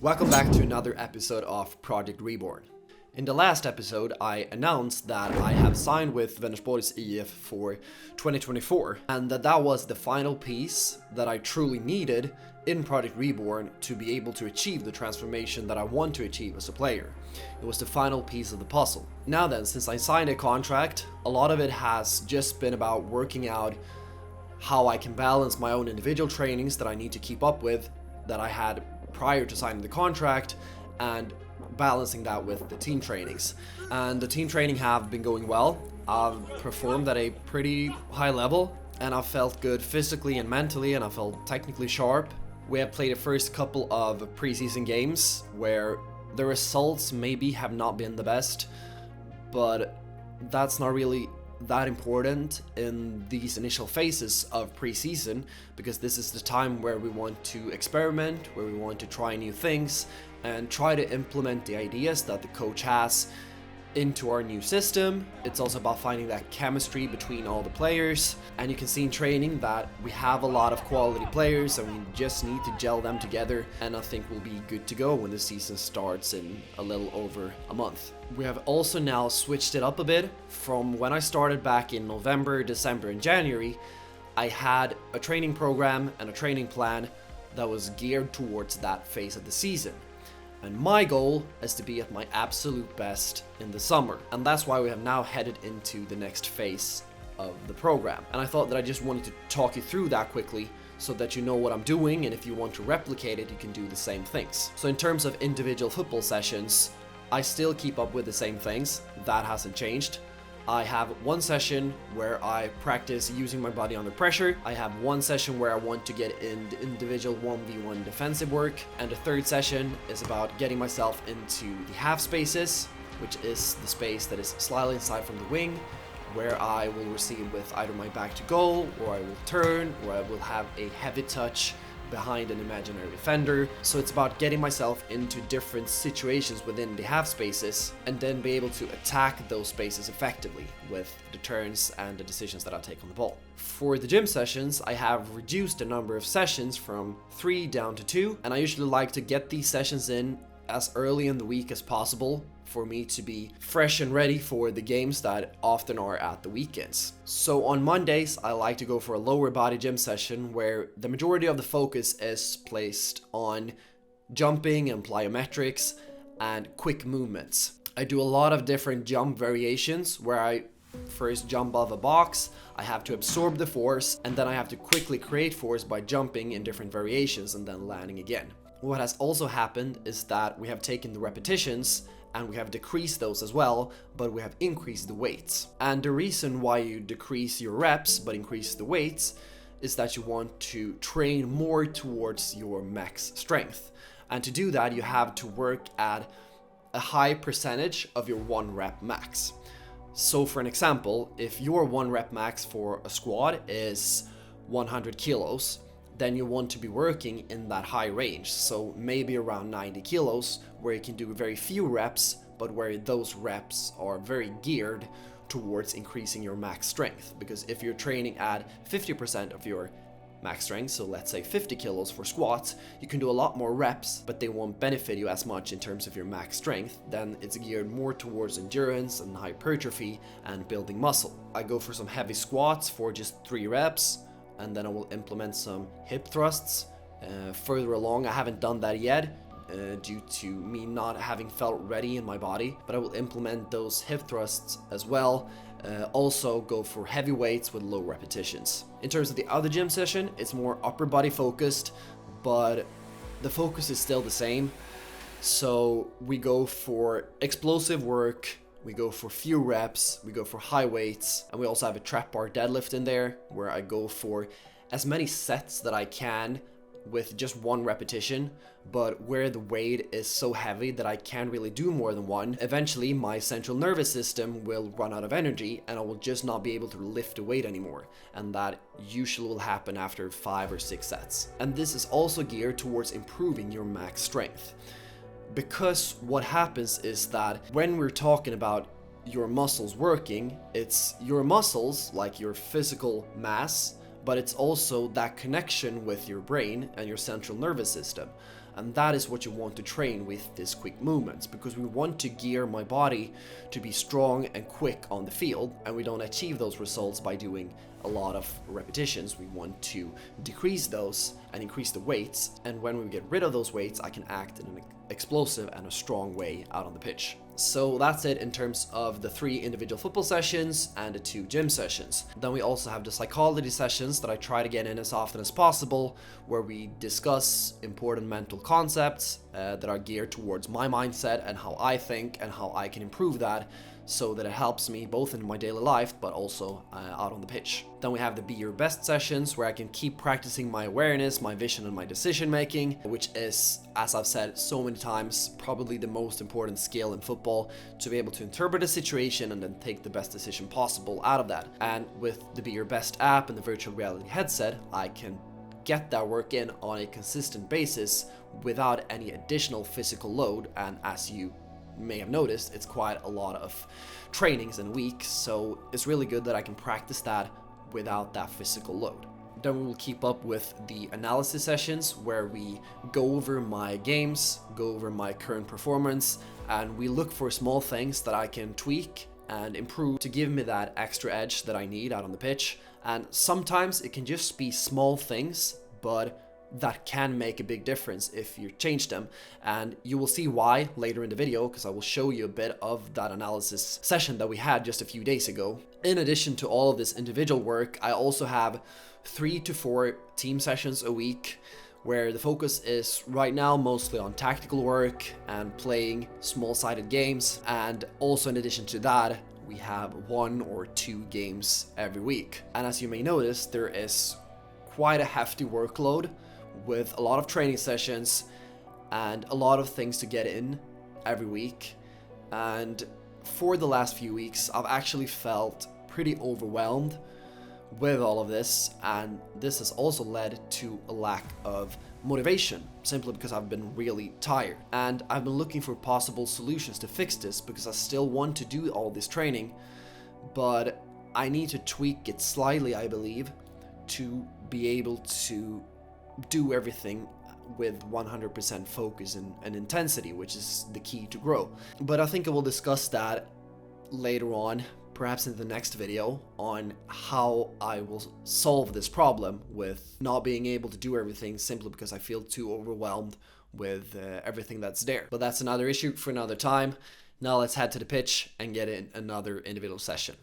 Welcome back to another episode of Project Reborn. In the last episode, I announced that I have signed with Vänersborgs IF for 2024, and that was the final piece that I truly needed in Project Reborn to be able to achieve the transformation that I want to achieve as a player. It was the final piece of the puzzle. Now then, since I signed a contract, a lot of it has just been about working out how I can balance my own individual trainings that I need to keep up with, that I had prior to signing the contract, and balancing that with the team trainings. And the team training have been going well. I've performed at a pretty high level, and I felt good physically and mentally, and I felt technically sharp. We have played the first couple of preseason games where the results maybe have not been the best, but that's not really that important in these initial phases of preseason, because this is the time where we want to experiment, where we want to try new things and try to implement the ideas that the coach has into our new system. It's also about finding that chemistry between all the players, and you can see in training that we have a lot of quality players and we just need to gel them together, and I think we'll be good to go when the season starts in a little over a month. We have also now switched it up a bit. From when I started back in November, December and January, I had a training program and a training plan that was geared towards that phase of the season. And my goal is to be at my absolute best in the summer. And that's why we have now headed into the next phase of the program. And I thought that I just wanted to talk you through that quickly so that you know what I'm doing, and if you want to replicate it, you can do the same things. So in terms of individual football sessions, I still keep up with the same things. That hasn't changed. I have one session where I practice using my body under pressure. I have one session where I want to get in individual 1v1 defensive work. And the third session is about getting myself into the half spaces, which is the space that is slightly inside from the wing, where I will receive with either my back to goal, or I will turn, or I will have a heavy touch behind an imaginary defender. So it's about getting myself into different situations within the half spaces and then be able to attack those spaces effectively with the turns and the decisions that I take on the ball. For the gym sessions, I have reduced the number of sessions from 3 down to 2, and I usually like to get these sessions in as early in the week as possible for me to be fresh and ready for the games that often are at the weekends. So on Mondays, I like to go for a lower body gym session where the majority of the focus is placed on jumping and plyometrics and quick movements. I do a lot of different jump variations where I first jump off a box, I have to absorb the force, and then I have to quickly create force by jumping in different variations and then landing again. What has also happened is that we have taken the repetitions and we have decreased those as well, but we have increased the weights. And the reason why you decrease your reps but increase the weights is that you want to train more towards your max strength. And to do that, you have to work at a high percentage of your 1 rep max. So for an example, if your 1 rep max for a squat is 100 kilos, then you want to be working in that high range, so maybe around 90 kilos, where you can do very few reps, but where those reps are very geared towards increasing your max strength. Because if you're training at 50% of your max strength, so let's say 50 kilos for squats, you can do a lot more reps, but they won't benefit you as much in terms of your max strength. Then it's geared more towards endurance and hypertrophy and building muscle. I go for some heavy squats for just 3 reps, and then I will implement some hip thrusts further along. I haven't done that yet due to me not having felt ready in my body, but I will implement those hip thrusts as well. Also go for heavy weights with low repetitions. In terms of the other gym session, it's more upper body focused, but the focus is still the same. So we go for explosive work, we go for few reps, we go for high weights, and we also have a trap bar deadlift in there where I go for as many sets that I can with just 1 repetition, but where the weight is so heavy that I can't really do more than 1. Eventually my central nervous system will run out of energy and I will just not be able to lift the weight anymore, and that usually will happen after 5 or 6 sets. And this is also geared towards improving your max strength. Because what happens is that when we're talking about your muscles working, it's your muscles, like your physical mass, but it's also that connection with your brain and your central nervous system. And that is what you want to train with these quick movements, because we want to gear my body to be strong and quick on the field, and we don't achieve those results by doing a lot of repetitions. We want to decrease those and increase the weights, and when we get rid of those weights, I can act in an explosive and a strong way out on the pitch. So that's it in terms of the 3 individual football sessions and the 2 gym sessions. Then we also have the psychology sessions that I try to get in as often as possible, where we discuss important mental concepts that are geared towards my mindset and how I think and how I can improve that, so that it helps me both in my daily life but also out on the pitch. Then we have the Be Your Best sessions, where I can keep practicing my awareness, my vision, and my decision making, which is, as I've said so many times, probably the most important skill in football, to be able to interpret a situation and then take the best decision possible out of that. And with the Be Your Best app and the virtual reality headset, I can get that work in on a consistent basis without any additional physical load. And as you may have noticed, it's quite a lot of trainings and weeks, so it's really good that I can practice that without that physical load. Then we will keep up with the analysis sessions, where we go over my games, go over my current performance, and we look for small things that I can tweak and improve to give me that extra edge that I need out on the pitch. And sometimes it can just be small things, but that can make a big difference if you change them, and you will see why later in the video, because I will show you a bit of that analysis session that we had just a few days ago. In addition to all of this individual work, I also have 3 to 4 team sessions a week, where the focus is right now mostly on tactical work and playing small-sided games, and also in addition to that, we have 1 or 2 games every week. And as you may notice, there is quite a hefty workload with a lot of training sessions and a lot of things to get in every week. And for the last few weeks, I've actually felt pretty overwhelmed with all of this, and this has also led to a lack of motivation, simply because I've been really tired. And I've been looking for possible solutions to fix this, because I still want to do all this training, but I need to tweak it slightly, I believe, to be able to do everything with 100% focus and intensity, which is the key to grow. But I think I will discuss that later on, perhaps in the next video, on how I will solve this problem with not being able to do everything simply because I feel too overwhelmed with everything that's there. But that's another issue for another time. Now let's head to the pitch and get in another individual session.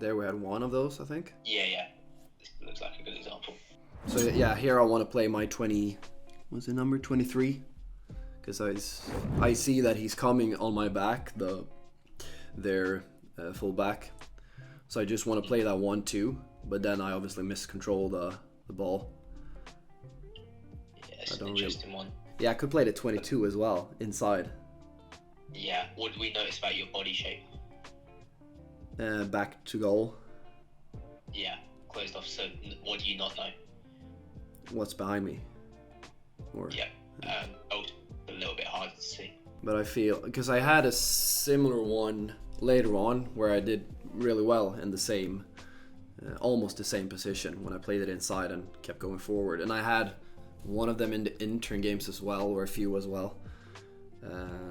There we had one of those, I think. Yeah. This looks like a good example. So yeah, here I want to play my 20, what's the number, 23? Because I see that he's coming on my back, their full back. So I just want to play that 1-2, but then I obviously miscontrol the ball. Yeah, it's an interesting one. Yeah, I could play the 22 as well, inside. Yeah, what do we notice about your body shape? Back to goal. Yeah, closed off. So what do you not know? What's behind me? Or yeah, a little bit harder to see. But I feel, because I had a similar one later on where I did really well in the same almost the same position when I played it inside and kept going forward. And I had one of them in the intern games as well, or a few as well.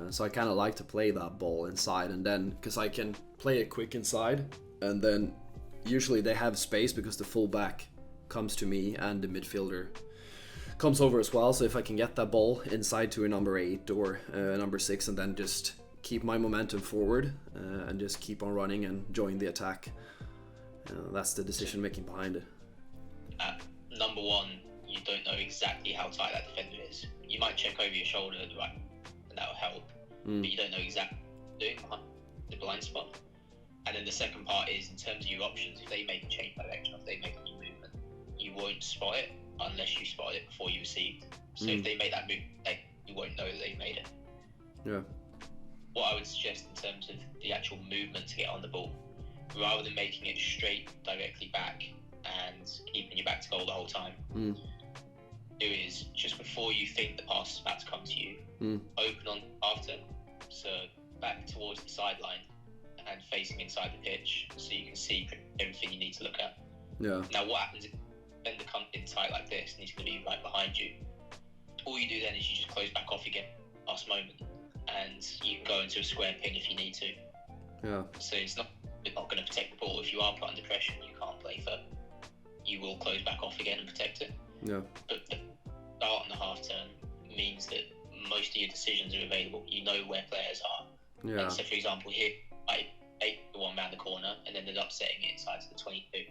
So I kind of like to play that ball inside, and then because I can play it quick inside, and then usually they have space because the fullback comes to me and the midfielder comes over as well. So if I can get that ball inside to a number 8 or number 6, and then just keep my momentum forward and just keep on running and join the attack, that's the decision making behind it. Number 1, you don't know exactly how tight that defender is. You might check over your shoulder, right, and that will help, but you don't know exactly what they're doing behind the blind spot. And then the second part is, in terms of your options, if they make a change direction, if they make a new movement, you won't spot it unless you spot it before you received. So if they make that move, you won't know that they've made it. Yeah. What I would suggest in terms of the actual movement to get on the ball, rather than making it straight directly back and keeping your back to goal the whole time, do is just before you think the pass is about to come to you, open on after, so back towards the sideline and facing inside the pitch, so you can see everything you need to look at. Yeah. Now, what happens if the defender comes in tight like this and he's going to be right behind you? All you do then is you just close back off again, last moment, and you can go into a square pin if you need to. Yeah. So it's not going to protect the ball. If you are put under pressure and you can't play for, you will close back off again and protect it. Yeah. But the start on the half turn means that most of your decisions are available. You know where players are. Yeah. And so, for example, here I take the one round the corner and then they're upsetting it inside to the 22.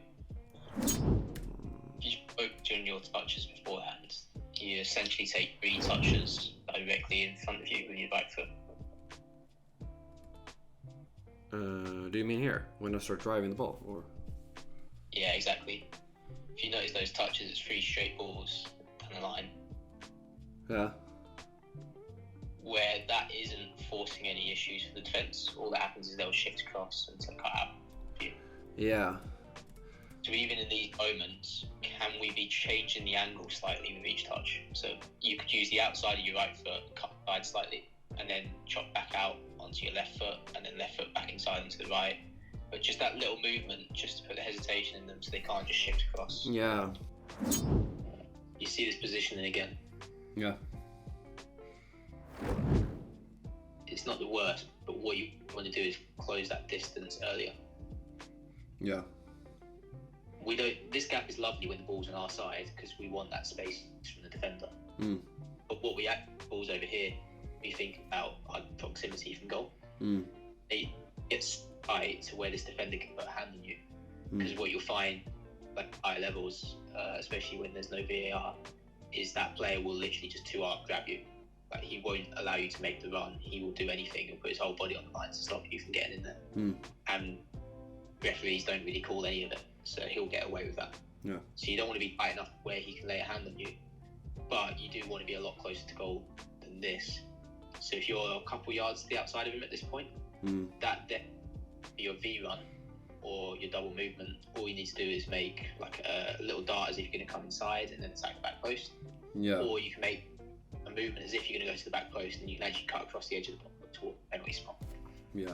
If you focus on your touches beforehand, you essentially take 3 touches directly in front of you with your right foot. Do you mean here when I start driving the ball, or? Yeah, exactly. If you notice those touches, it's 3 straight balls down the line. Yeah. Where that isn't forcing any issues for the defence, all that happens is they'll shift across and to cut out. Yeah. So even in these moments, can we be changing the angle slightly with each touch? So you could use the outside of your right foot, cut side slightly, and then chop back out onto your left foot, and then left foot back inside onto the right. But just that little movement, just to put the hesitation in them so they can't just shift across. Yeah. You see this positioning again. Yeah. It's not the worst, but what you want to do is close that distance earlier. Yeah. This gap is lovely when the ball's on our side because we want that space from the defender. But what we act balls over here, we think about our proximity from goal. It gets tight to where this defender can put a hand on you. Because what you'll find, like higher levels, especially when there's no VAR, is that player will literally just 2-arm grab you. Like, he won't allow you to make the run. He will do anything and put his whole body on the line to stop you from getting in there. And referees don't really call any of it, so he'll get away with that. Yeah. So you don't want to be tight enough where he can lay a hand on you, but you do want to be a lot closer to goal than this. So if you're a couple yards to the outside of him at this point, that your V run or your double movement, all you need to do is make like a little dart as if you're going to come inside and then attack the back post. Yeah. Or you can make a movement as if you're going to go to the back post and you can actually cut across the edge of the box toward the penalty spot. Yeah.